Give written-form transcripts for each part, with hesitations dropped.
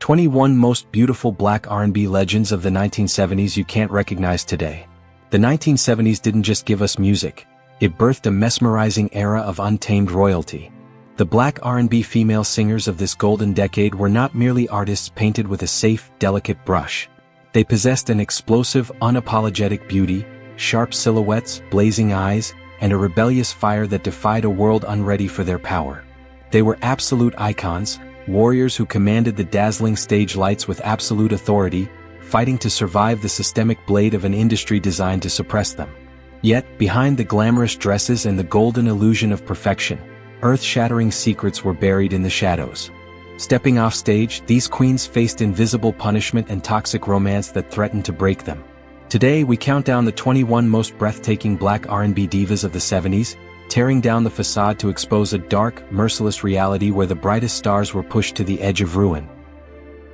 21 Most Beautiful Black R&B Legends of the 1970s You Can't Recognize Today. The 1970s didn't just give us music, it birthed a mesmerizing era of untamed royalty. The black R&B female singers of this golden decade were not merely artists painted with a safe, delicate brush. They possessed an explosive, unapologetic beauty, sharp silhouettes, blazing eyes, and a rebellious fire that defied a world unready for their power. They were absolute icons, warriors who commanded the dazzling stage lights with absolute authority, fighting to survive the systemic blade of an industry designed to suppress them. Yet, behind the glamorous dresses and the golden illusion of perfection, earth-shattering secrets were buried in the shadows. Stepping off stage, these queens faced invisible punishment and toxic romance that threatened to break them. Today we count down the 21 most breathtaking black R&B divas of the 70s, tearing down the facade to expose a dark, merciless reality where the brightest stars were pushed to the edge of ruin.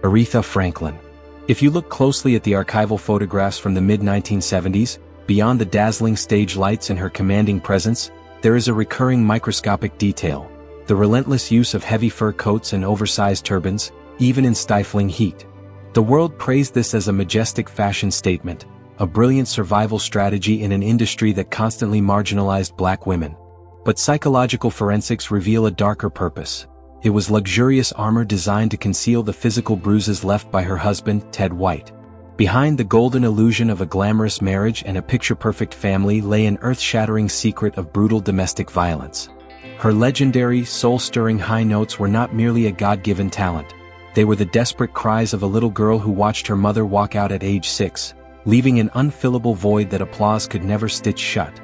Aretha Franklin. If you look closely at the archival photographs from the mid-1970s, beyond the dazzling stage lights and her commanding presence, there is a recurring microscopic detail: the relentless use of heavy fur coats and oversized turbans, even in stifling heat. The world praised this as a majestic fashion statement, a brilliant survival strategy in an industry that constantly marginalized black women. But psychological forensics reveal a darker purpose. It was luxurious armor designed to conceal the physical bruises left by her husband, Ted White. Behind the golden illusion of a glamorous marriage and a picture-perfect family lay an earth-shattering secret of brutal domestic violence. Her legendary, soul-stirring high notes were not merely a God-given talent. They were the desperate cries of a little girl who watched her mother walk out at age 6, leaving an unfillable void that applause could never stitch shut.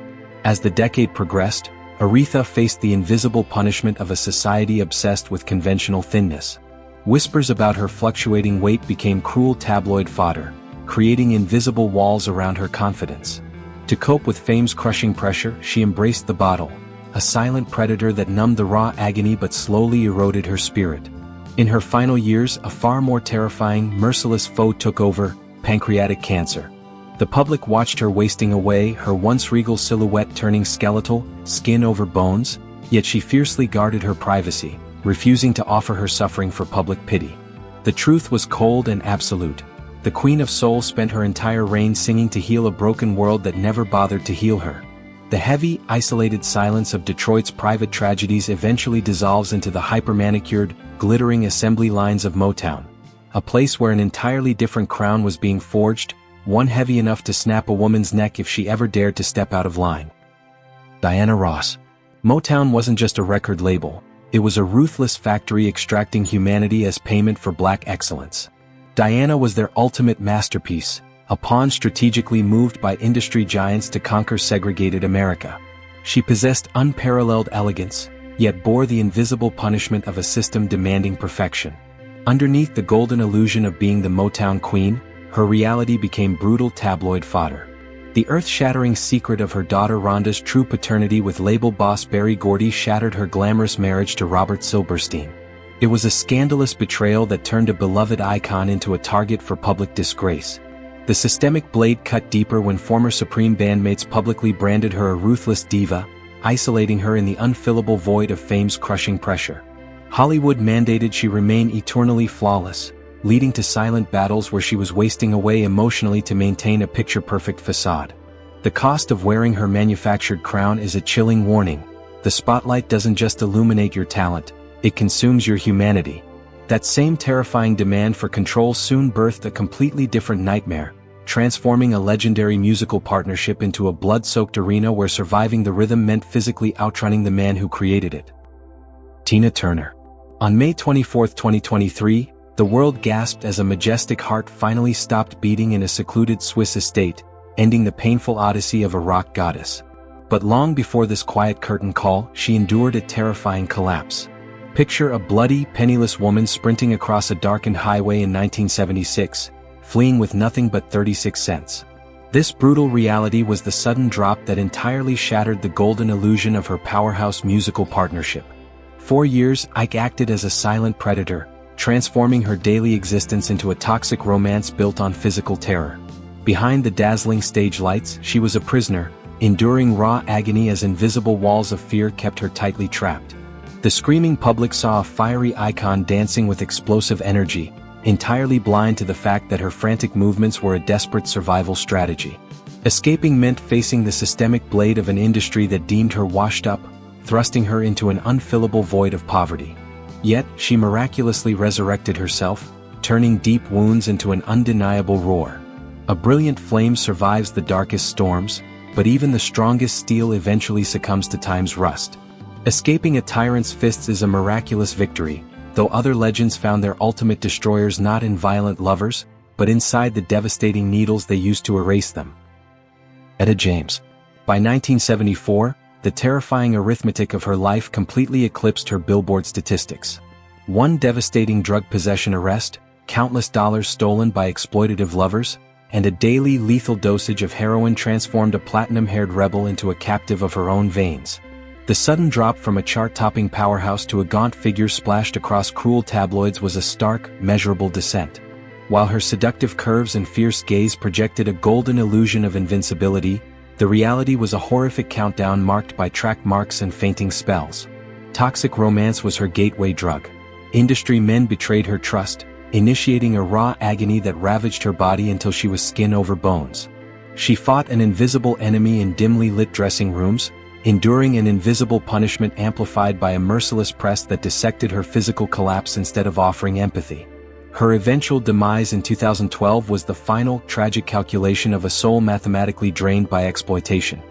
As the decade progressed, Aretha faced the invisible punishment of a society obsessed with conventional thinness. Whispers about her fluctuating weight became cruel tabloid fodder, creating invisible walls around her confidence. To cope with fame's crushing pressure, she embraced the bottle, a silent predator that numbed the raw agony but slowly eroded her spirit. In her final years, a far more terrifying, merciless foe took over: pancreatic cancer. The public watched her wasting away, her once regal silhouette turning skeletal, skin over bones, yet she fiercely guarded her privacy, refusing to offer her suffering for public pity. The truth was cold and absolute. The Queen of Soul spent her entire reign singing to heal a broken world that never bothered to heal her. The heavy, isolated silence of Detroit's private tragedies eventually dissolves into the hyper-manicured, glittering assembly lines of Motown, a place where an entirely different crown was being forged, one heavy enough to snap a woman's neck if she ever dared to step out of line. Diana Ross. Motown wasn't just a record label, it was a ruthless factory extracting humanity as payment for black excellence. Diana was their ultimate masterpiece, a pawn strategically moved by industry giants to conquer segregated America. She possessed unparalleled elegance, yet bore the invisible punishment of a system demanding perfection. Underneath the golden illusion of being the Motown queen, her reality became brutal tabloid fodder. The earth-shattering secret of her daughter Rhonda's true paternity with label boss Berry Gordy shattered her glamorous marriage to Robert Silverstein. It was a scandalous betrayal that turned a beloved icon into a target for public disgrace. The systemic blade cut deeper when former Supreme bandmates publicly branded her a ruthless diva, isolating her in the unfillable void of fame's crushing pressure. Hollywood mandated she remain eternally flawless, leading to silent battles where she was wasting away emotionally to maintain a picture-perfect facade. The cost of wearing her manufactured crown is a chilling warning. The spotlight doesn't just illuminate your talent, it consumes your humanity. That same terrifying demand for control soon birthed a completely different nightmare, transforming a legendary musical partnership into a blood-soaked arena where surviving the rhythm meant physically outrunning the man who created it. Tina Turner. On May 24, 2023, the world gasped as a majestic heart finally stopped beating in a secluded Swiss estate, ending the painful odyssey of a rock goddess. But long before this quiet curtain call, she endured a terrifying collapse. Picture a bloody, penniless woman sprinting across a darkened highway in 1976, fleeing with nothing but 36 cents. This brutal reality was the sudden drop that entirely shattered the golden illusion of her powerhouse musical partnership. For years, Ike acted as a silent predator, transforming her daily existence into a toxic romance built on physical terror. Behind the dazzling stage lights, she was a prisoner, enduring raw agony as invisible walls of fear kept her tightly trapped. The screaming public saw a fiery icon dancing with explosive energy, entirely blind to the fact that her frantic movements were a desperate survival strategy. Escaping meant facing the systemic blade of an industry that deemed her washed up, thrusting her into an unfillable void of poverty. Yet, she miraculously resurrected herself, turning deep wounds into an undeniable roar. A brilliant flame survives the darkest storms, but even the strongest steel eventually succumbs to time's rust. Escaping a tyrant's fists is a miraculous victory, though other legends found their ultimate destroyers not in violent lovers, but inside the devastating needles they used to erase them. Etta James. By 1974, the terrifying arithmetic of her life completely eclipsed her Billboard statistics. One devastating drug possession arrest, countless dollars stolen by exploitative lovers, and a daily lethal dosage of heroin transformed a platinum-haired rebel into a captive of her own veins. The sudden drop from a chart-topping powerhouse to a gaunt figure splashed across cruel tabloids was a stark, measurable descent. While her seductive curves and fierce gaze projected a golden illusion of invincibility, the reality was a horrific countdown marked by track marks and fainting spells. Toxic romance was her gateway drug. Industry men betrayed her trust, initiating a raw agony that ravaged her body until she was skin over bones. She fought an invisible enemy in dimly lit dressing rooms, enduring an invisible punishment amplified by a merciless press that dissected her physical collapse instead of offering empathy. Her eventual demise in 2012 was the final, tragic calculation of a soul mathematically drained by exploitation.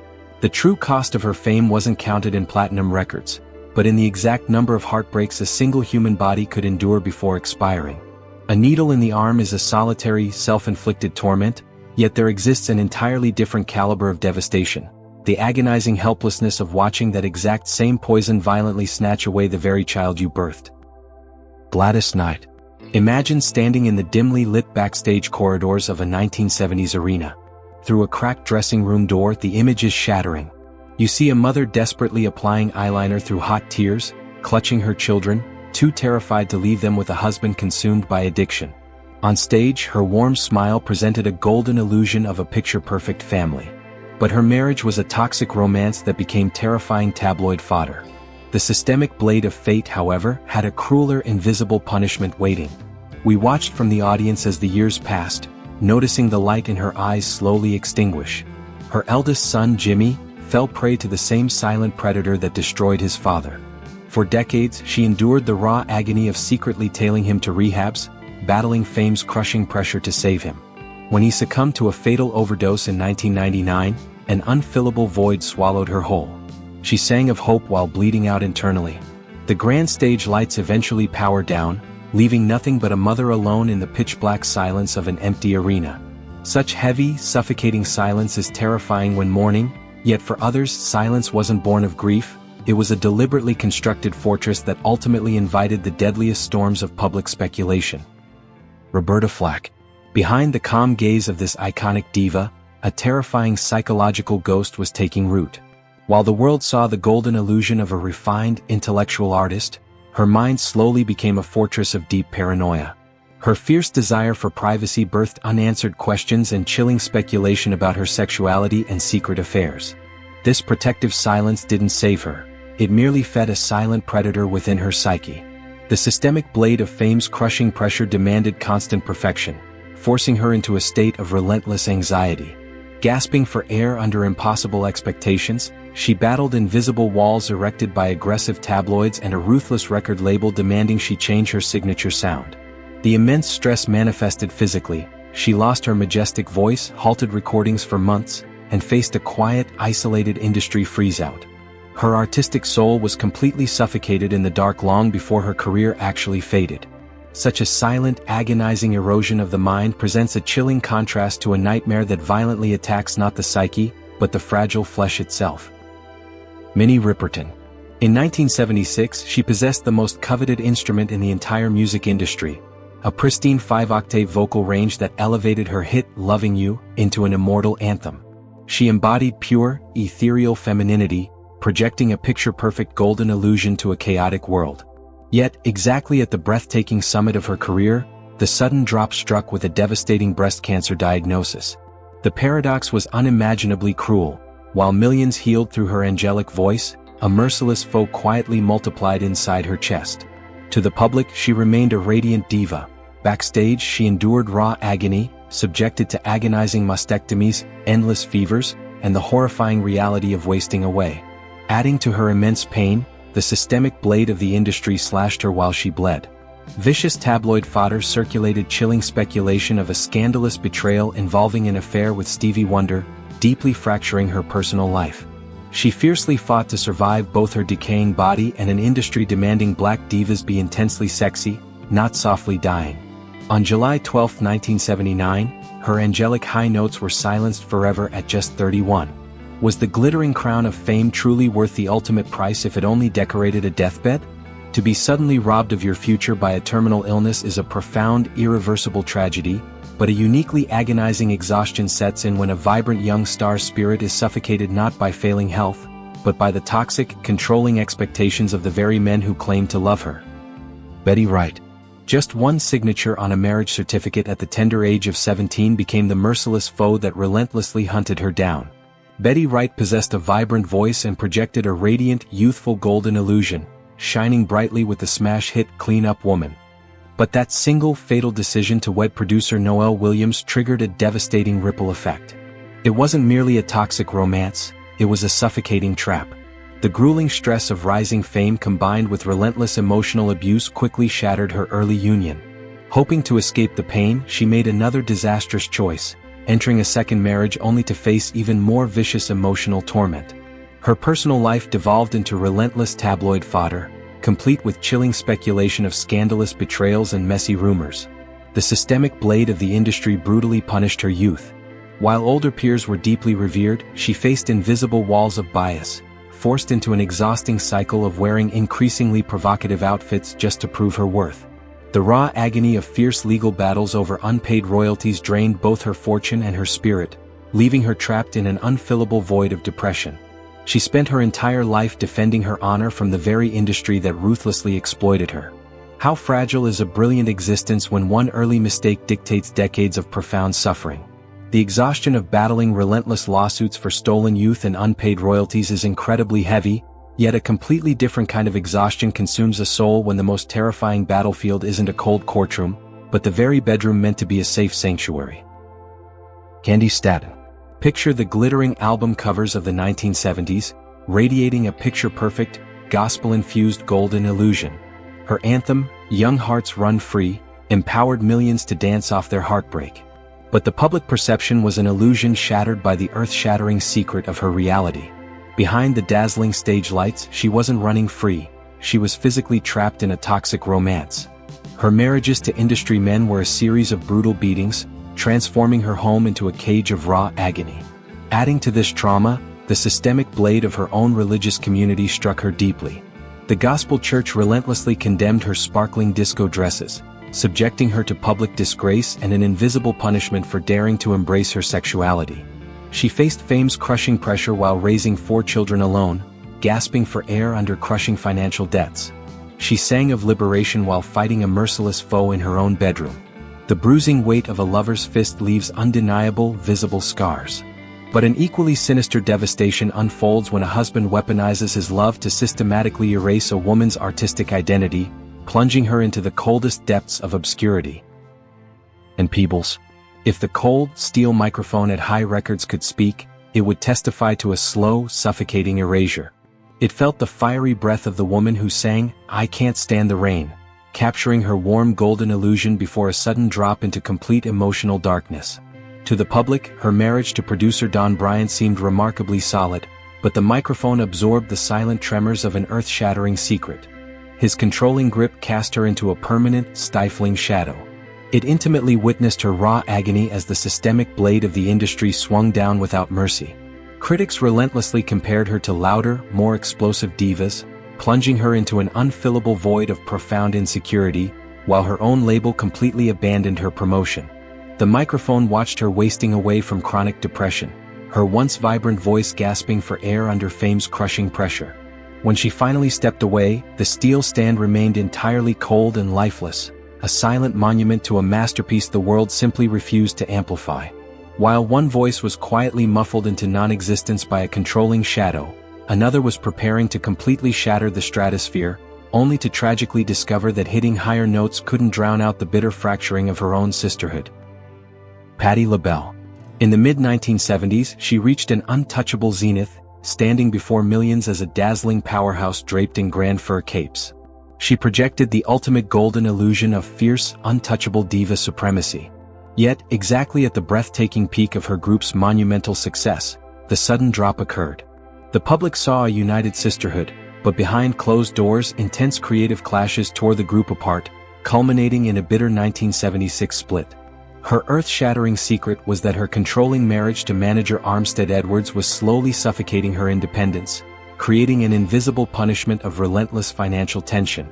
The true cost of her fame wasn't counted in platinum records, but in the exact number of heartbreaks a single human body could endure before expiring. A needle in the arm is a solitary, self-inflicted torment, yet there exists an entirely different caliber of devastation. The agonizing helplessness of watching that exact same poison violently snatch away the very child you birthed. Gladys Knight. Imagine standing in the dimly lit backstage corridors of a 1970s arena. Through a cracked dressing room door, the image is shattering. You see a mother desperately applying eyeliner through hot tears, clutching her children, too terrified to leave them with a husband consumed by addiction. On stage, her warm smile presented a golden illusion of a picture-perfect family. But her marriage was a toxic romance that became terrifying tabloid fodder. The systemic blade of fate, however, had a crueler, invisible punishment waiting. We watched from the audience as the years passed, noticing the light in her eyes slowly extinguish. Her eldest son, Jimmy, fell prey to the same silent predator that destroyed his father. For decades, she endured the raw agony of secretly tailing him to rehabs, battling fame's crushing pressure to save him. When he succumbed to a fatal overdose in 1999, an unfillable void swallowed her whole. She sang of hope while bleeding out internally. The grand stage lights eventually powered down, leaving nothing but a mother alone in the pitch-black silence of an empty arena. Such heavy, suffocating silence is terrifying when mourning, yet for others, silence wasn't born of grief. It was a deliberately constructed fortress that ultimately invited the deadliest storms of public speculation. Roberta Flack. Behind the calm gaze of this iconic diva, a terrifying psychological ghost was taking root. While the world saw the golden illusion of a refined, intellectual artist, her mind slowly became a fortress of deep paranoia. Her fierce desire for privacy birthed unanswered questions and chilling speculation about her sexuality and secret affairs. This protective silence didn't save her. It merely fed a silent predator within her psyche. The systemic blade of fame's crushing pressure demanded constant perfection, forcing her into a state of relentless anxiety. Gasping for air under impossible expectations, she battled invisible walls erected by aggressive tabloids and a ruthless record label demanding she change her signature sound. The immense stress manifested physically. She lost her majestic voice, halted recordings for months, and faced a quiet, isolated industry freeze-out. Her artistic soul was completely suffocated in the dark long before her career actually faded. Such a silent, agonizing erosion of the mind presents a chilling contrast to a nightmare that violently attacks not the psyche, but the fragile flesh itself. Minnie Riperton. In 1976, she possessed the most coveted instrument in the entire music industry, a pristine 5-octave vocal range that elevated her hit, Loving You, into an immortal anthem. She embodied pure, ethereal femininity, projecting a picture-perfect golden illusion to a chaotic world. Yet, exactly at the breathtaking summit of her career, the sudden drop struck with a devastating breast cancer diagnosis. The paradox was unimaginably cruel. While millions healed through her angelic voice, a merciless foe quietly multiplied inside her chest. To the public, she remained a radiant diva, Backstage, she endured raw agony, subjected to agonizing mastectomies, endless fevers, and the horrifying reality of wasting away. Adding to her immense pain, the systemic blade of the industry slashed her while she bled. Vicious tabloid fodder circulated chilling speculation of a scandalous betrayal involving an affair with Stevie Wonder, deeply fracturing her personal life. She fiercely fought to survive both her decaying body and an industry demanding black divas be intensely sexy, not softly dying. On July 12, 1979, her angelic high notes were silenced forever at just 31. Was the glittering crown of fame truly worth the ultimate price if it only decorated a deathbed? To be suddenly robbed of your future by a terminal illness is a profound, irreversible tragedy, but a uniquely agonizing exhaustion sets in when a vibrant young star's spirit is suffocated not by failing health, but by the toxic, controlling expectations of the very men who claim to love her. Betty Wright. Just one signature on a marriage certificate at the tender age of 17 became the merciless foe that relentlessly hunted her down. Betty Wright possessed a vibrant voice and projected a radiant, youthful golden illusion, shining brightly with the smash hit Clean Up Woman. But that single fatal decision to wed producer Noel Williams triggered a devastating ripple effect. It wasn't merely a toxic romance, it was a suffocating trap. The grueling stress of rising fame combined with relentless emotional abuse quickly shattered her early union. Hoping to escape the pain, she made another disastrous choice, entering a second marriage only to face even more vicious emotional torment. Her personal life devolved into relentless tabloid fodder, complete with chilling speculation of scandalous betrayals and messy rumors. The systemic blade of the industry brutally punished her youth. While older peers were deeply revered, she faced invisible walls of bias, forced into an exhausting cycle of wearing increasingly provocative outfits just to prove her worth. The raw agony of fierce legal battles over unpaid royalties drained both her fortune and her spirit, leaving her trapped in an unfillable void of depression. She spent her entire life defending her honor from the very industry that ruthlessly exploited her. How fragile is a brilliant existence when one early mistake dictates decades of profound suffering? The exhaustion of battling relentless lawsuits for stolen youth and unpaid royalties is incredibly heavy, yet a completely different kind of exhaustion consumes a soul when the most terrifying battlefield isn't a cold courtroom, but the very bedroom meant to be a safe sanctuary. Candy Staton. Picture the glittering album covers of the 1970s, radiating a picture-perfect, gospel-infused golden illusion. Her anthem, Young Hearts Run Free, empowered millions to dance off their heartbreak. But the public perception was an illusion shattered by the earth-shattering secret of her reality. Behind the dazzling stage lights, she wasn't running free, she was physically trapped in a toxic romance. Her marriages to industry men were a series of brutal beatings, transforming her home into a cage of raw agony. Adding to this trauma, the systemic blade of her own religious community struck her deeply. The gospel church relentlessly condemned her sparkling disco dresses, subjecting her to public disgrace and an invisible punishment for daring to embrace her sexuality. She faced fame's crushing pressure while raising 4 children alone, gasping for air under crushing financial debts. She sang of liberation while fighting a merciless foe in her own bedroom. The bruising weight of a lover's fist leaves undeniable, visible scars. But an equally sinister devastation unfolds when a husband weaponizes his love to systematically erase a woman's artistic identity, plunging her into the coldest depths of obscurity. And Peebles. If the cold, steel microphone at High Records could speak, it would testify to a slow, suffocating erasure. It felt the fiery breath of the woman who sang, "I Can't Stand the Rain," capturing her warm golden illusion before a sudden drop into complete emotional darkness. To the public, her marriage to producer Don Bryant seemed remarkably solid, but the microphone absorbed the silent tremors of an earth-shattering secret. His controlling grip cast her into a permanent, stifling shadow. It intimately witnessed her raw agony as the systemic blade of the industry swung down without mercy. Critics relentlessly compared her to louder, more explosive divas, plunging her into an unfillable void of profound insecurity, while her own label completely abandoned her promotion. The microphone watched her wasting away from chronic depression, her once vibrant voice gasping for air under fame's crushing pressure. When she finally stepped away, the steel stand remained entirely cold and lifeless, a silent monument to a masterpiece the world simply refused to amplify. While one voice was quietly muffled into non-existence by a controlling shadow, another was preparing to completely shatter the stratosphere, only to tragically discover that hitting higher notes couldn't drown out the bitter fracturing of her own sisterhood. Patti LaBelle. In the mid-1970s, she reached an untouchable zenith, standing before millions as a dazzling powerhouse draped in grand fur capes. She projected the ultimate golden illusion of fierce, untouchable diva supremacy. Yet, exactly at the breathtaking peak of her group's monumental success, the sudden drop occurred. The public saw a united sisterhood, but behind closed doors, intense creative clashes tore the group apart, culminating in a bitter 1976 split. Her earth-shattering secret was that her controlling marriage to manager Armstead Edwards was slowly suffocating her independence, creating an invisible punishment of relentless financial tension.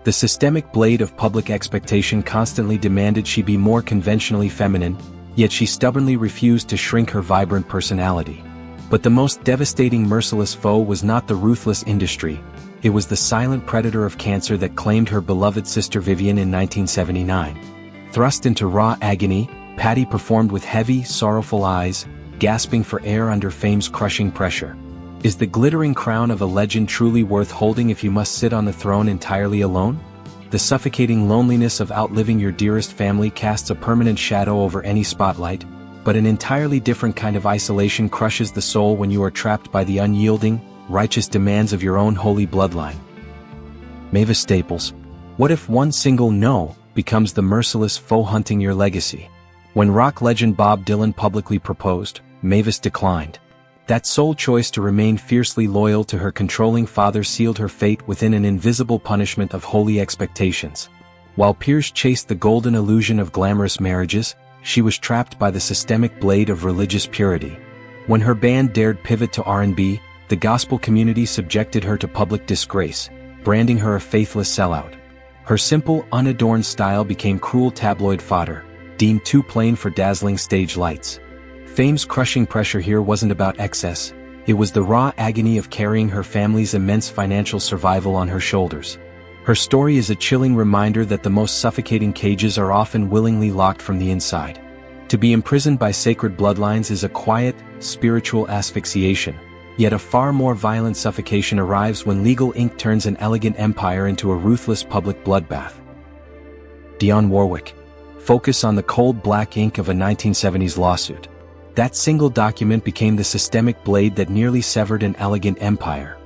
The systemic blade of public expectation constantly demanded she be more conventionally feminine, yet she stubbornly refused to shrink her vibrant personality. But the most devastating merciless foe was not the ruthless industry, it was the silent predator of cancer that claimed her beloved sister Vivian in 1979. Thrust into raw agony, Patti performed with heavy, sorrowful eyes, gasping for air under fame's crushing pressure. Is the glittering crown of a legend truly worth holding if you must sit on the throne entirely alone? The suffocating loneliness of outliving your dearest family casts a permanent shadow over any spotlight, but an entirely different kind of isolation crushes the soul when you are trapped by the unyielding, righteous demands of your own holy bloodline. Mavis Staples. What if one single no becomes the merciless foe hunting your legacy? When rock legend Bob Dylan publicly proposed, Mavis declined. That sole choice to remain fiercely loyal to her controlling father sealed her fate within an invisible punishment of holy expectations. While peers chased the golden illusion of glamorous marriages, she was trapped by the systemic blade of religious purity. When her band dared pivot to R&B, the gospel community subjected her to public disgrace, branding her a faithless sellout. Her simple, unadorned style became cruel tabloid fodder, deemed too plain for dazzling stage lights. Fame's crushing pressure here wasn't about excess, it was the raw agony of carrying her family's immense financial survival on her shoulders. Her story is a chilling reminder that the most suffocating cages are often willingly locked from the inside. To be imprisoned by sacred bloodlines is a quiet, spiritual asphyxiation, yet a far more violent suffocation arrives when legal ink turns an elegant empire into a ruthless public bloodbath. Dionne Warwick. Focus on the cold black ink of a 1970s lawsuit. That single document became the systemic blade that nearly severed an elegant empire.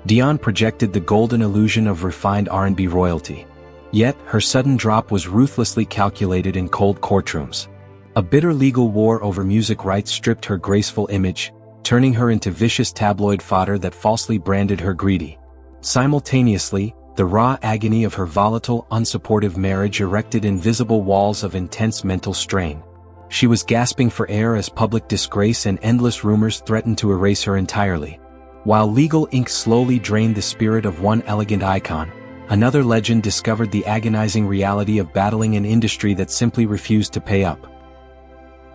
Dionne projected the golden illusion of refined R&B royalty. Yet, her sudden drop was ruthlessly calculated in cold courtrooms. A bitter legal war over music rights stripped her graceful image, turning her into vicious tabloid fodder that falsely branded her greedy. Simultaneously, the raw agony of her volatile, unsupportive marriage erected invisible walls of intense mental strain. She was gasping for air as public disgrace and endless rumors threatened to erase her entirely. While legal ink slowly drained the spirit of one elegant icon, another legend discovered the agonizing reality of battling an industry that simply refused to pay up.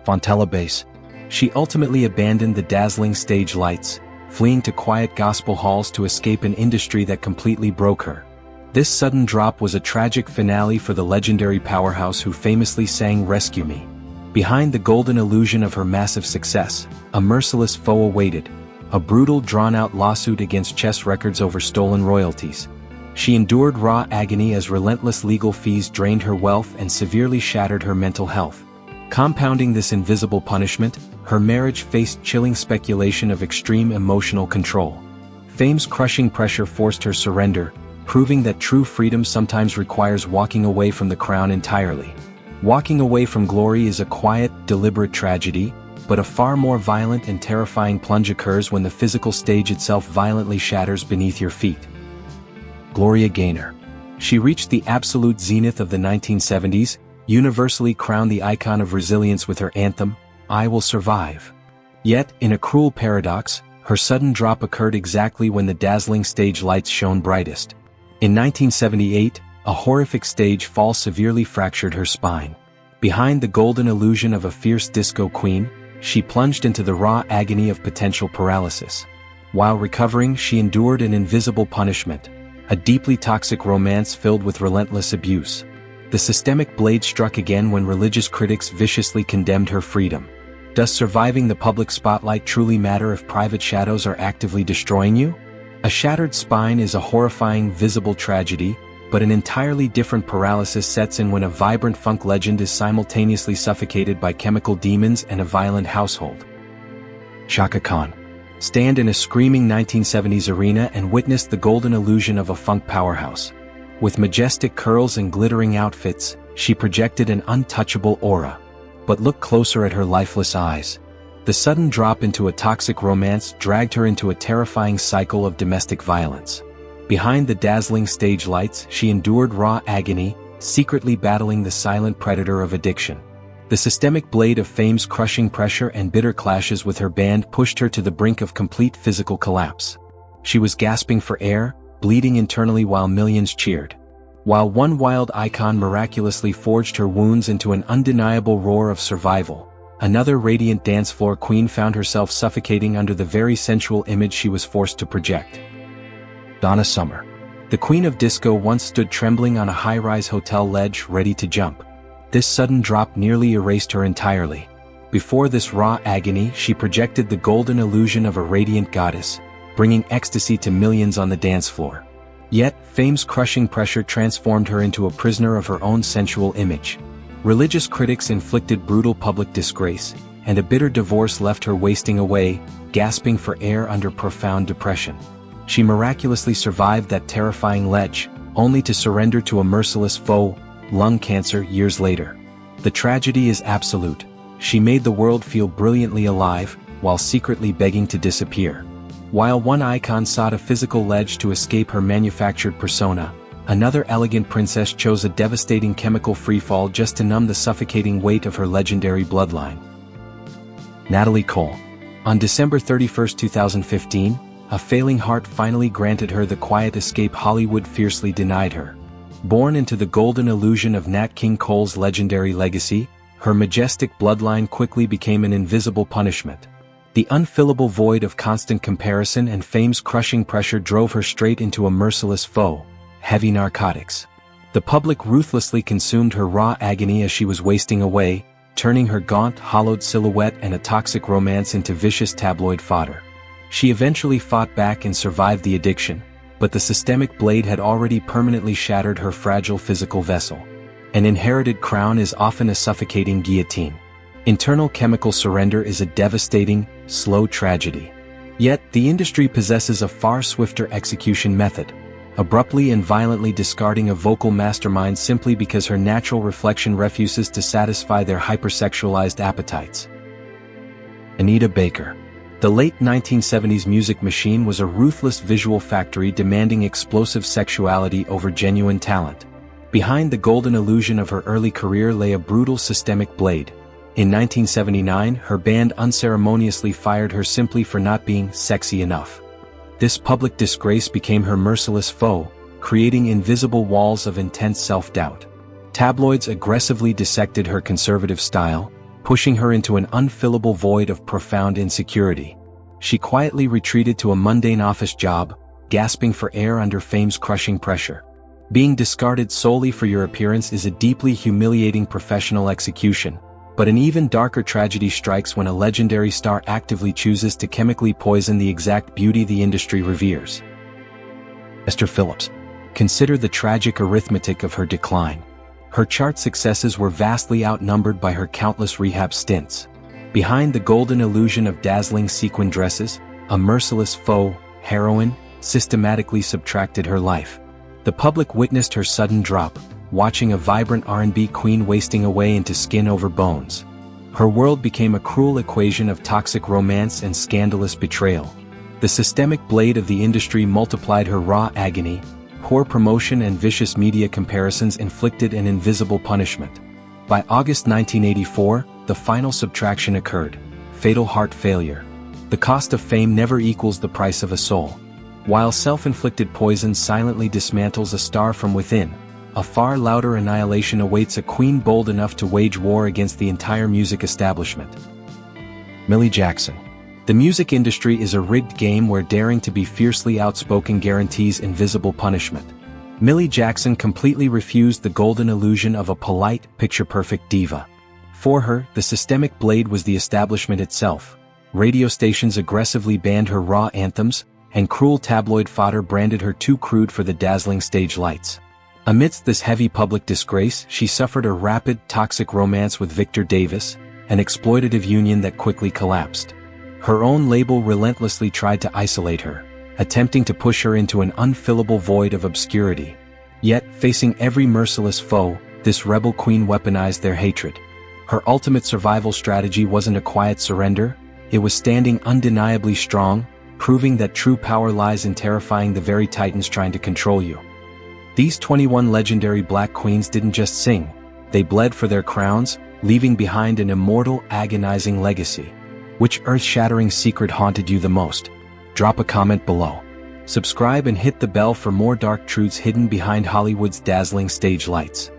Fontella Bass. She ultimately abandoned the dazzling stage lights, fleeing to quiet gospel halls to escape an industry that completely broke her. This sudden drop was a tragic finale for the legendary powerhouse who famously sang "Rescue Me." Behind the golden illusion of her massive success, a merciless foe awaited, a brutal drawn-out lawsuit against Chess Records over stolen royalties. She endured raw agony as relentless legal fees drained her wealth and severely shattered her mental health. Compounding this invisible punishment, her marriage faced chilling speculation of extreme emotional control. Fame's crushing pressure forced her surrender, proving that true freedom sometimes requires walking away from the crown entirely. Walking away from glory is a quiet, deliberate tragedy, but a far more violent and terrifying plunge occurs when the physical stage itself violently shatters beneath your feet. Gloria Gaynor. She reached the absolute zenith of the 1970s, universally crowned the icon of resilience with her anthem, "I Will Survive." Yet, in a cruel paradox, her sudden drop occurred exactly when the dazzling stage lights shone brightest. In 1978, a horrific stage fall severely fractured her spine. Behind the golden illusion of a fierce disco queen, she plunged into the raw agony of potential paralysis. While recovering, she endured an invisible punishment, a deeply toxic romance filled with relentless abuse. The systemic blade struck again when religious critics viciously condemned her freedom. Does surviving the public spotlight truly matter if private shadows are actively destroying you? A shattered spine is a horrifying visible tragedy, but an entirely different paralysis sets in when a vibrant funk legend is simultaneously suffocated by chemical demons and a violent household. Chaka Khan. Stand in a screaming 1970s arena and witness the golden illusion of a funk powerhouse. With majestic curls and glittering outfits, she projected an untouchable aura. But look closer at her lifeless eyes. The sudden drop into a toxic romance dragged her into a terrifying cycle of domestic violence. Behind the dazzling stage lights, she endured raw agony, secretly battling the silent predator of addiction. The systemic blade of fame's crushing pressure and bitter clashes with her band pushed her to the brink of complete physical collapse. She was gasping for air, bleeding internally while millions cheered. While one wild icon miraculously forged her wounds into an undeniable roar of survival, another radiant dance floor queen found herself suffocating under the very sensual image she was forced to project. Donna Summer. The queen of disco once stood trembling on a high-rise hotel ledge ready to jump. This sudden drop nearly erased her entirely. Before this raw agony, she projected the golden illusion of a radiant goddess, bringing ecstasy to millions on the dance floor. Yet, fame's crushing pressure transformed her into a prisoner of her own sensual image. Religious critics inflicted brutal public disgrace, and a bitter divorce left her wasting away, gasping for air under profound depression. She miraculously survived that terrifying ledge, only to surrender to a merciless foe, lung cancer, years later. The tragedy is absolute. She made the world feel brilliantly alive, while secretly begging to disappear. While one icon sought a physical ledge to escape her manufactured persona, another elegant princess chose a devastating chemical freefall just to numb the suffocating weight of her legendary bloodline. Natalie Cole. On December 31, 2015, a failing heart finally granted her the quiet escape Hollywood fiercely denied her. Born into the golden illusion of Nat King Cole's legendary legacy, her majestic bloodline quickly became an invisible punishment. The unfillable void of constant comparison and fame's crushing pressure drove her straight into a merciless foe: heavy narcotics. The public ruthlessly consumed her raw agony as she was wasting away, turning her gaunt, hollowed silhouette and a toxic romance into vicious tabloid fodder. She eventually fought back and survived the addiction, but the systemic blade had already permanently shattered her fragile physical vessel. An inherited crown is often a suffocating guillotine. Internal chemical surrender is a devastating, slow tragedy. Yet, the industry possesses a far swifter execution method, abruptly and violently discarding a vocal mastermind simply because her natural reflection refuses to satisfy their hypersexualized appetites. Anita Baker. The late 1970s music machine was a ruthless visual factory demanding explosive sexuality over genuine talent. Behind the golden illusion of her early career lay a brutal systemic blade. In 1979, her band unceremoniously fired her simply for not being sexy enough. This public disgrace became her merciless foe, creating invisible walls of intense self-doubt. Tabloids aggressively dissected her conservative style, pushing her into an unfillable void of profound insecurity. She quietly retreated to a mundane office job, gasping for air under fame's crushing pressure. Being discarded solely for your appearance is a deeply humiliating professional execution, but an even darker tragedy strikes when a legendary star actively chooses to chemically poison the exact beauty the industry reveres. Esther Phillips. Consider the tragic arithmetic of her decline. Her chart successes were vastly outnumbered by her countless rehab stints. Behind the golden illusion of dazzling sequin dresses, a merciless foe, heroine, systematically subtracted her life. The public witnessed her sudden drop, watching a vibrant R&B queen wasting away into skin over bones. Her world became a cruel equation of toxic romance and scandalous betrayal. The systemic blade of the industry multiplied her raw agony. Poor promotion and vicious media comparisons inflicted an invisible punishment. By August 1984, the final subtraction occurred: fatal heart failure. The cost of fame never equals the price of a soul. While self-inflicted poison silently dismantles a star from within, a far louder annihilation awaits a queen bold enough to wage war against the entire music establishment. Millie Jackson. The music industry is a rigged game where daring to be fiercely outspoken guarantees invisible punishment. Millie Jackson completely refused the golden illusion of a polite, picture-perfect diva. For her, the systemic blade was the establishment itself. Radio stations aggressively banned her raw anthems, and cruel tabloid fodder branded her too crude for the dazzling stage lights. Amidst this heavy public disgrace, she suffered a rapid, toxic romance with Victor Davis, an exploitative union that quickly collapsed. Her own label relentlessly tried to isolate her, attempting to push her into an unfillable void of obscurity. Yet, facing every merciless foe, this rebel queen weaponized their hatred. Her ultimate survival strategy wasn't a quiet surrender, it was standing undeniably strong, proving that true power lies in terrifying the very titans trying to control you. These 21 legendary black queens didn't just sing, they bled for their crowns, leaving behind an immortal, agonizing legacy. Which earth-shattering secret haunted you the most? Drop a comment below. Subscribe and hit the bell for more dark truths hidden behind Hollywood's dazzling stage lights.